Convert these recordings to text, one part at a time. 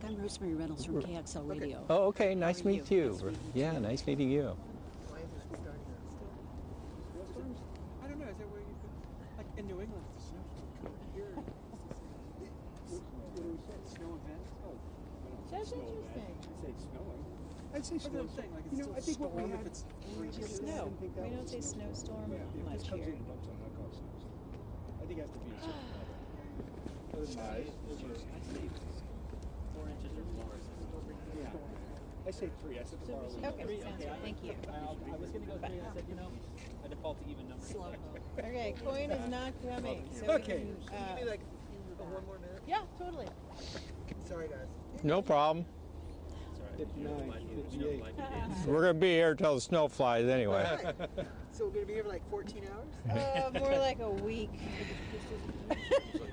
I'm Rosemary Reynolds from KXL Radio. Oh, okay. Nice to How are meet you. Nice meeting you. Yeah, nice meeting you. Why is it starting snowstorms? I don't know. Is that where you like in New England? It's a snowstorm. Here, what do we say? Snow event? Oh, That's interesting. I'd say snowing. I'd say But I'm saying, like, it's still I think what we storm had, if it's just snow. we don't say snowstorm Yeah, if much this comes here. in and dumps on, I call it snowstorm. I think it has to be a certain level. Size? I'd say 4 inches or more. Yeah. I say 3. I said far away. Okay, sounds good. Thank you. I was going to go 3 and I said, I default to even numbers. Okay, coin is not coming. So Okay. we Give can, me like one more minute. yeah, totally. Sorry, guys. No problem. 59, 58. We're going to be here till the snow flies anyway. So we're going to be here for like 14 hours? More like a week.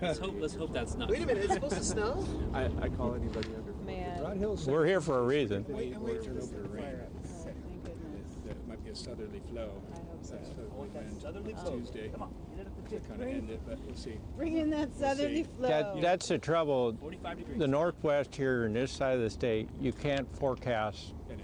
Let's hope that's not. Wait a minute, it's supposed to snow? I call anybody under. Man. We're here for a reason. Wait, turn over to rain. Oh, thank goodness. That might be a southerly flow. I hope so. Southerly flow. Tuesday. Come on, kind of end it, but we'll see. Bring in that southerly see. flow. That's the trouble. 45 degrees. The Northwest here in this side of the state, you can't forecast. You know,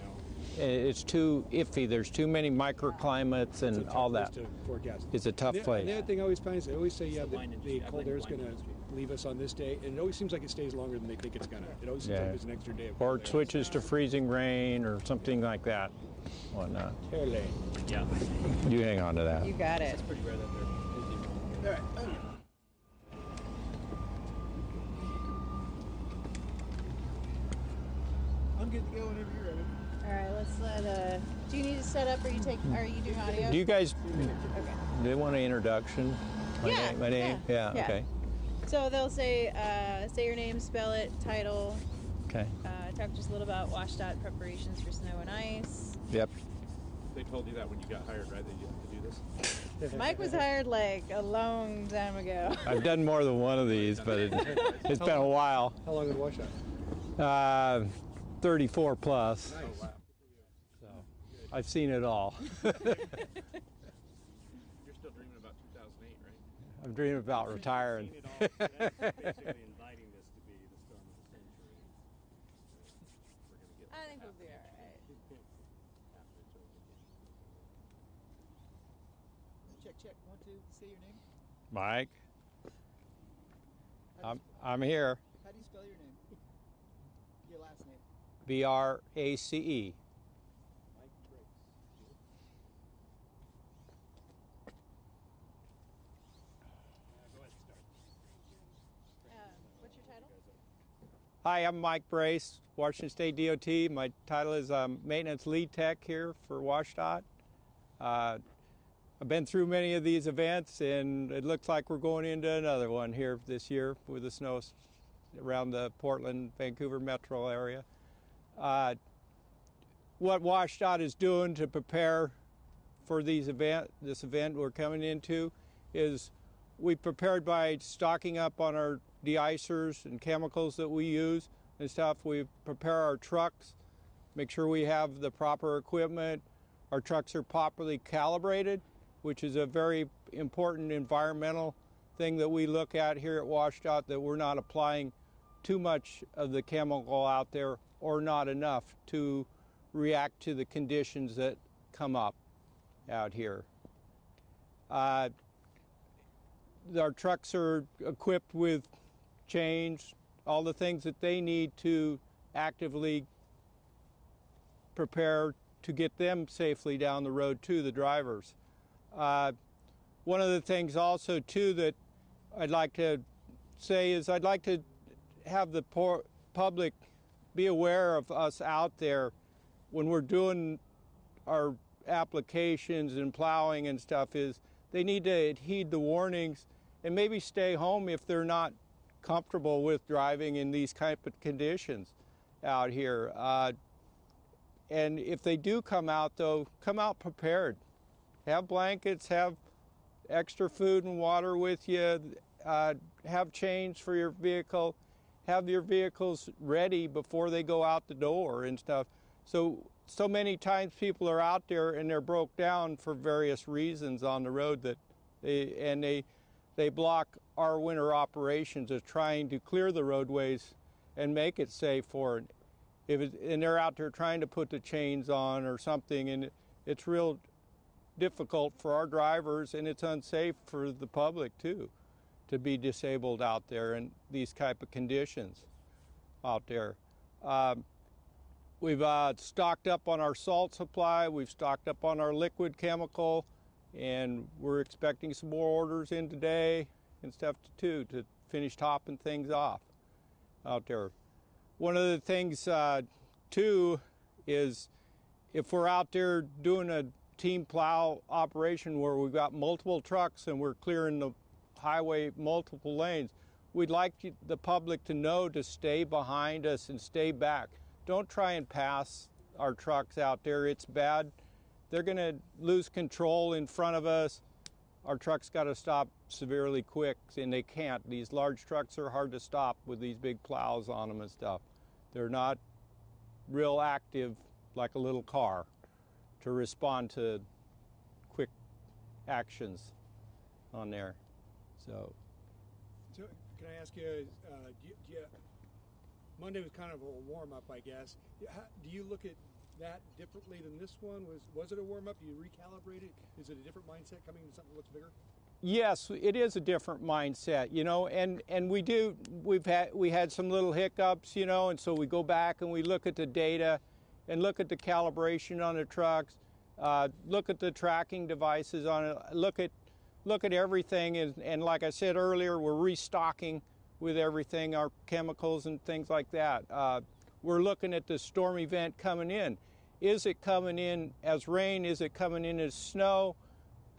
It's too iffy. There's too many microclimates and all that. to forecast. It's a tough The place. other thing I always find is they always say, yeah, Wine the industry. cold air is going to leave us on this day, and it always seems like it stays longer than they think it's going to. It always seems like there's an extra day of Or cold it air. switches to freezing rain or something like that. Whatnot. Fairly. Yeah. You hang on to that. You got it. It's pretty rare that they're busy. All right. I'm good to go whenever you're ready. All right, let's let. Do you need to set up, or are you doing audio? Do you guys Okay. do you want an introduction? My name? Yeah. Okay. So they'll say your name, spell it, title. Okay. Talk just a little about WashDOT preparations for snow and ice. Yep. They told you that when you got hired, right? That you have to do this. Mike was hired like a long time ago. I've done more than one of these, but it's been a while. How long in Washoe? 34 plus. Oh, wow. So I've seen it all. You're still dreaming about 2008, right? I'm dreaming about retiring. Seen it all. That's basically inviting this to be the storm of the century. We're going to get I think we'll be all right. Check, check. 1, 2. Say your name. Mike, I'm here. How do you spell your name? Your last name. BRACE. Mike Briggs. Go ahead and start. What's your title? Hi, I'm Mike Brace, Washington State DOT. My title is Maintenance Lead Tech here for WashDOT. I've been through many of these events, and it looks like we're going into another one here this year with the snow around the Portland, Vancouver metro area. What WashDOT is doing to prepare for this event we're coming into is we prepared by stocking up on our de-icers and chemicals that we use and stuff. We prepare our trucks, make sure we have the proper equipment. Our trucks are properly calibrated, which is a very important environmental thing that we look at here at WashDOT, that we're not applying too much of the chemical out there or not enough to react to the conditions that come up out here. Our trucks are equipped with chains, all the things that they need to actively prepare to get them safely down the road to the drivers. One of the things also too that I'd like to say is I'd like to have the public be aware of us out there when we're doing our applications and plowing and stuff. Is they need to heed the warnings and maybe stay home if they're not comfortable with driving in these type of conditions out here. And if they do come out, though, come out prepared. Have blankets, have extra food and water with you, have chains for your vehicle, have your vehicles ready before they go out the door and stuff. So many times people are out there and they're broke down for various reasons on the road that they block our winter operations of trying to clear the roadways and make it safe for it. And they're out there trying to put the chains on or something, and it's real difficult for our drivers, and it's unsafe for the public too, to be disabled out there in these type of conditions out there. We've stocked up on our salt supply, we've stocked up on our liquid chemical, and we're expecting some more orders in today and stuff too to finish topping things off out there. One of the things too is if we're out there doing a team plow operation where we've got multiple trucks and we're clearing the highway multiple lanes, we'd like the public to know to stay behind us and stay back. Don't try and pass our trucks out there. It's bad. They're going to lose control in front of us. Our trucks got to stop severely quick, and they can't. These large trucks are hard to stop with these big plows on them and stuff. They're not real active like a little car to respond to quick actions on there. So can I ask you, Monday was kind of a warm-up, I guess. Do you look at that differently than this one? Was it a warm-up? Do you recalibrate it? Is it a different mindset coming to something that looks bigger? Yes, it is a different mindset, you know, and we had some little hiccups, you know, and so we go back and we look at the data and look at the calibration on the trucks, look at the tracking devices on it, look at everything, and like I said earlier, we're restocking with everything, our chemicals and things like that. We're looking at the storm event coming in. Is it coming in as rain? Is it coming in as snow?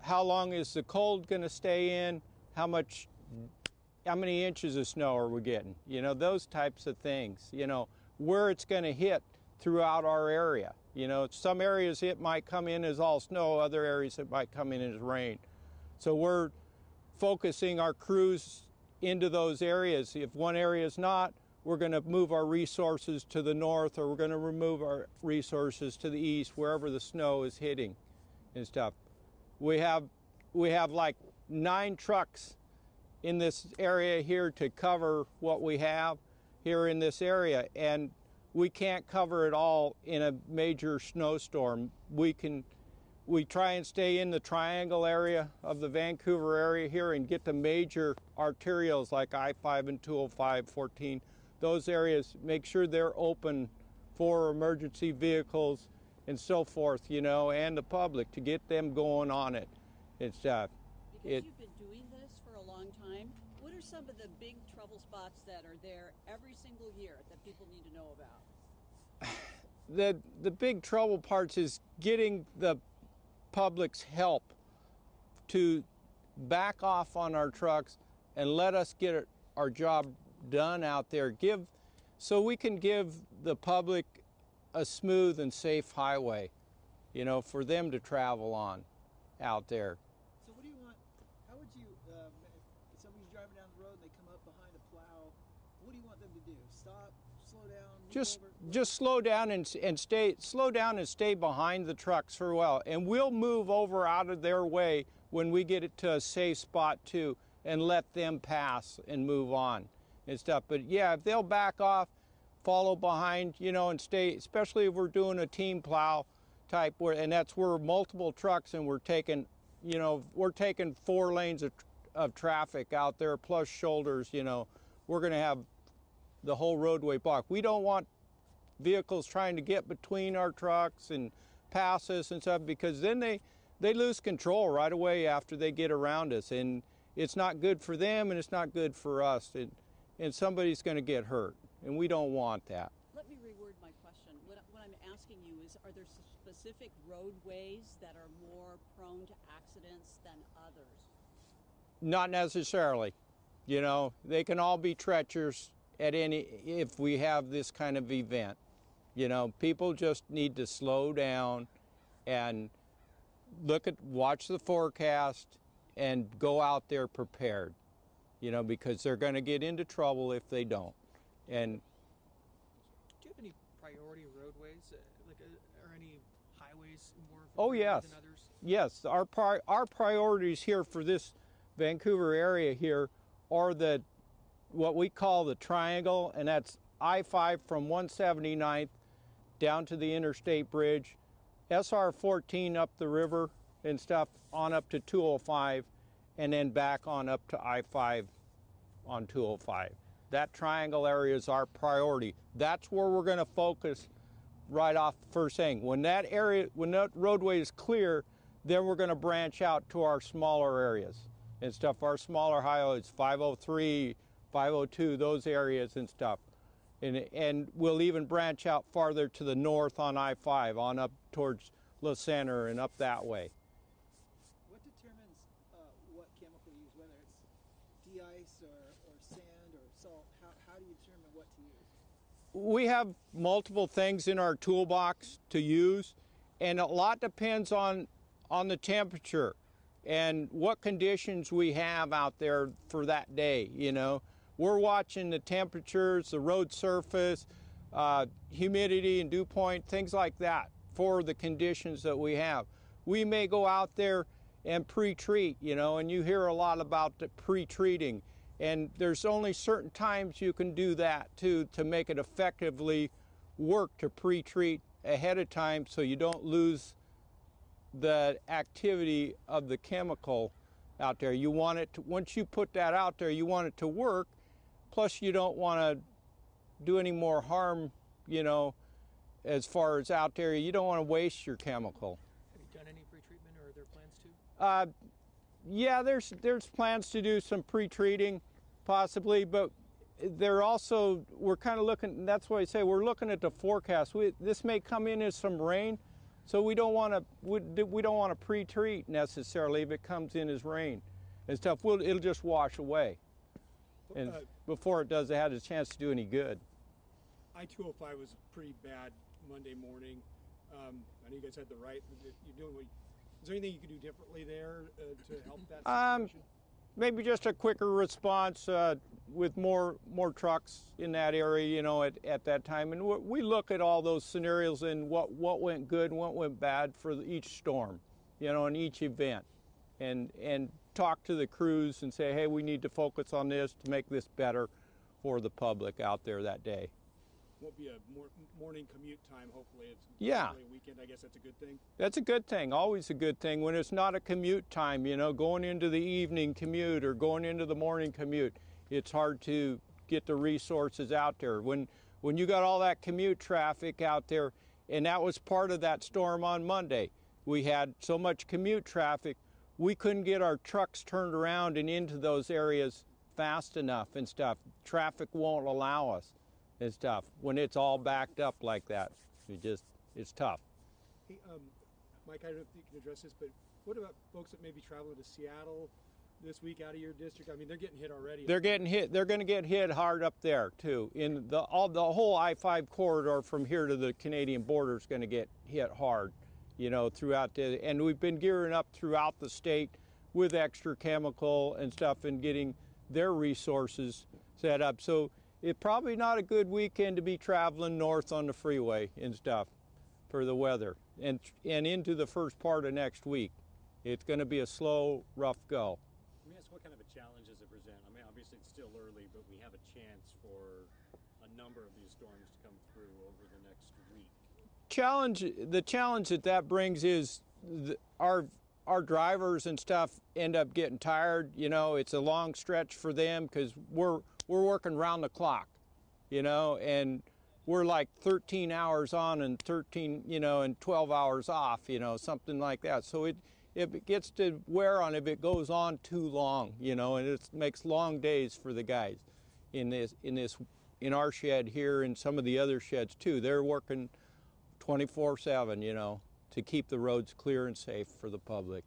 How long is the cold going to stay in? How many inches of snow are we getting? You know, those types of things, you know, where it's going to hit throughout our area. You know, some areas it might come in as all snow, other areas it might come in as rain. So we're focusing our crews into those areas. If one area is not, we're going to move our resources to the north, or we're going to remove our resources to the east, wherever the snow is hitting and stuff. We have like 9 trucks in this area here to cover what we have here in this area, and we can't cover it all in a major snowstorm. We try and stay in the triangle area of the Vancouver area here and get the major arterials like I-5 and 205, 14. Those areas, make sure they're open for emergency vehicles and so forth, you know, and the public to get them going on it. It's Because you've been doing this for a long time, what are some of the big trouble spots that are there every single year that people need to know about? The big trouble parts is getting the public's help to back off on our trucks and let us get our job done out there. So we can give the public a smooth and safe highway, you know, for them to travel on out there. So what do you want, how would you, if somebody's driving down the road and they come up behind a plow, what do you want them to do? Stop, slow down, move over? Just slow down and stay behind the trucks for a while, and we'll move over out of their way when we get it to a safe spot too, and let them pass and move on and stuff. But yeah, if they'll back off, follow behind, you know, and stay, especially if we're doing a team plow type, and that's where multiple trucks, and we're taking 4 lanes of traffic out there plus shoulders, you know, we're going to have the whole roadway blocked. We don't want vehicles trying to get between our trucks and pass us and stuff, because then they lose control right away after they get around us, and it's not good for them and it's not good for us, and somebody's going to get hurt, and we don't want that. Let me reword my question. What I'm asking you is, are there specific roadways that are more prone to accidents than others? Not necessarily. You know, they can all be treacherous if we have this kind of event. You know, people just need to slow down and watch the forecast and go out there prepared, you know, because they're going to get into trouble if they don't. And do you have any priority roadways, or any highways more oh yes, than others? Yes, our priorities here for this Vancouver area here are what we call the triangle, and that's I-5 from 179th down to the interstate bridge, SR-14 up the river and stuff on up to 205, and then back on up to I-5 on 205. That triangle area is our priority. That's where we're going to focus right off the first thing. When that roadway is clear, then we're going to branch out to our smaller areas and stuff. Our smaller highways, 503, 502, those areas and stuff. And we'll even branch out farther to the north on I-5, on up towards La Center and up that way. What determines what chemical to use, whether it's de-ice or sand or salt? How do you determine what to use? We have multiple things in our toolbox to use, and a lot depends on the temperature and what conditions we have out there for that day, you know. We're watching the temperatures, the road surface, humidity and dew point, things like that for the conditions that we have. We may go out there and pre-treat, you know, and you hear a lot about the pre-treating. And there's only certain times you can do that to make it effectively work, to pre-treat ahead of time so you don't lose the activity of the chemical out there. You want it to, once you put that out there, you want it to work. Plus, you don't want to do any more harm, you know, as far as out there. You don't want to waste your chemical. Have you done any pre-treatment, or are there plans to? Yeah, there's plans to do some pre-treating, possibly, but they're also, we're kind of looking, that's why I say we're looking at the forecast. This may come in as some rain, so we don't want to pre-treat necessarily if it comes in as rain and stuff. It'll just wash away. And before it does, it had a chance to do any good. I-205 was pretty bad Monday morning. I know you guys had the right. You're doing what? Is there anything you can do differently there to help that situation? Maybe just a quicker response with more trucks in that area, you know, at that time. And we look at all those scenarios and what went good and what went bad for each storm, you know, and each event, and talk to the crews and say, hey, we need to focus on this to make this better for the public out there that day. Won't be a morning commute time, hopefully. It's yeah. A weekend. I guess that's a good thing. That's a good thing, always a good thing. When it's not a commute time, you know, going into the evening commute or going into the morning commute, it's hard to get the resources out there. When you got all that commute traffic out there, and that was part of that storm on Monday. We had so much commute traffic, we couldn't get our trucks turned around and into those areas fast enough and stuff. Traffic won't allow us and stuff when it's all backed up like that. It's tough. Hey, Mike, I don't know if you can address this, but what about folks that may be traveling to Seattle this week out of your district? I mean, they're getting hit already. They're getting hit. They're going to get hit hard up there too. In the whole I-5 corridor from here to the Canadian border is going to get hit hard, you know, throughout and we've been gearing up throughout the state with extra chemical and stuff and getting their resources set up. So it's probably not a good weekend to be traveling north on the freeway and stuff for the weather and into the first part of next week. It's going to be a slow, rough go. Let me ask, what kind of a challenge does it present? I mean, obviously it's still early, but we have a chance for a number of these storms to come through over the next week. The challenge that brings is our drivers and stuff end up getting tired. You know, it's a long stretch for them because we're working round the clock, you know, and we're like 13 hours on and 13, you know, and 12 hours off, you know, something like that. So it gets to wear on if it goes on too long, you know, and it makes long days for the guys in our shed here and some of the other sheds too. They're working 24/7, you know, to keep the roads clear and safe for the public.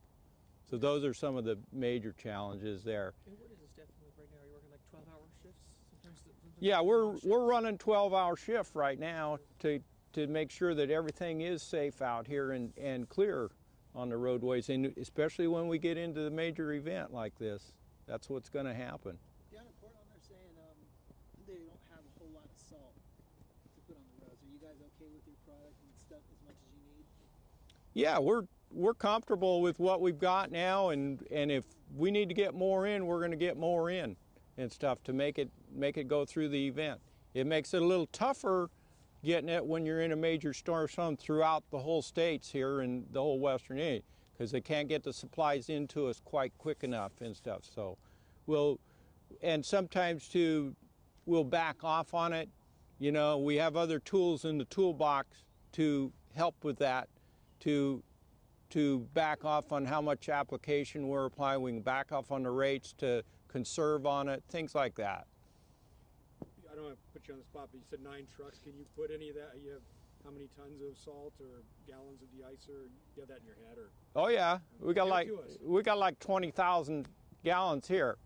So those are some of the major challenges there. And what is the staffing like right now? Are you working like 12-hour shifts? Sometimes yeah, we're running 12-hour shift right now to make sure that everything is safe out here and clear on the roadways, and especially when we get into the major event like this. That's what's going to happen. Down in Portland, they're saying they don't have a whole lot of salt to put on the roads. Are you guys okay with your product and stuff as much as you need? Yeah, we're comfortable with what we've got now, and if we need to get more in, we're going to get more in and stuff to make it go through the event. It makes it a little tougher getting it when you're in a major storm throughout the whole states here in the whole Western Union, because they can't get the supplies into us quite quick enough and stuff. So and sometimes we'll back off on it. You know, we have other tools in the toolbox to help with that, to back off on how much application we're applying. We can back off on the rates to conserve on it, things like that. I don't want to put you on the spot, but you said 9 trucks. Can you put any of that? You have how many tons of salt or gallons of de-icer? You have that in your head, or? Oh yeah, we got like 20,000 gallons here.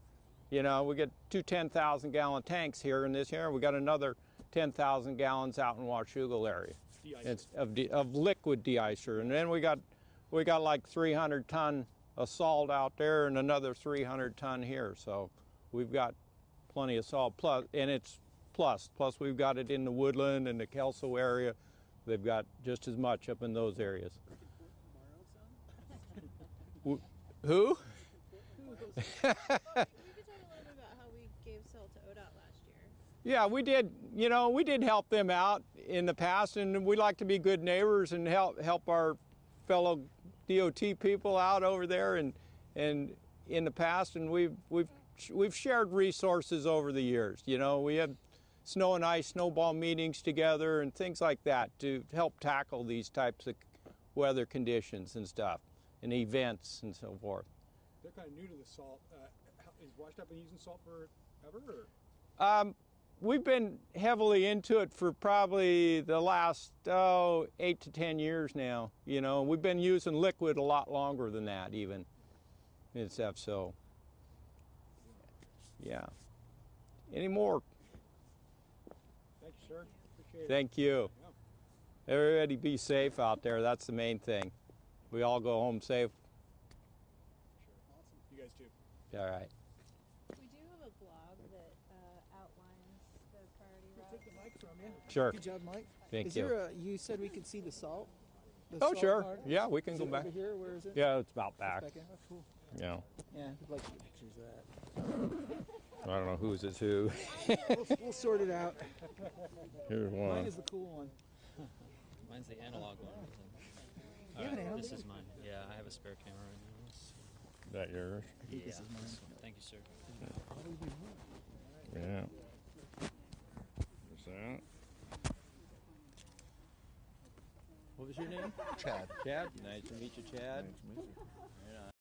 You know, we get 2 10,000 gallon tanks here in this area. We got another 10,000 gallons out in Washougal area. It's of liquid de-icer, and then we got like 300 ton of salt out there and another 300 ton here. So we've got plenty of salt. Plus we've got it in the Woodland and the Kelso area. They've got just as much up in those areas. Who? You could talk a little bit about how we gave salt to ODOT last year. Yeah, we did. You know, we did help them out in the past, and we like to be good neighbors and help our fellow DOT people out over there. And in the past, and we've shared resources over the years. You know, we had snow and ice snowball meetings together and things like that to help tackle these types of weather conditions and stuff, and events and so forth. They're kind of new to the salt. Is Washtenaw been using salt forever? Or? We've been heavily into it for probably the last 8 to 10 years now. You know, we've been using liquid a lot longer than that even and stuff. So, yeah. Any more? Thank you, sir. Appreciate it. Thank you. Yeah. Everybody be safe out there. That's the main thing. We all go home safe. Sure. Awesome. You guys too. All right. We do have a blog that outlines the priority route. Take the mic from you. Sure. Good job, Mike. Thank Is you. there you said we could see the salt? The Oh, salt sure. part? Yeah, we can Is go it back. over here? Where is it? Yeah, it's about back. Back in? Oh, cool. Yeah. Yeah, I'd like to get pictures of that. I don't know whose is who. We'll sort it out. Here's Mine one. is the cool one. Mine's the analog one. You have an analog? This is mine. Yeah, I have a spare camera in this. Is that yours? Yeah, this is mine. this one. Thank you, sir. Yeah. What's that? What was your name? Chad. Chad. Nice to meet you, Chad. Nice to meet you.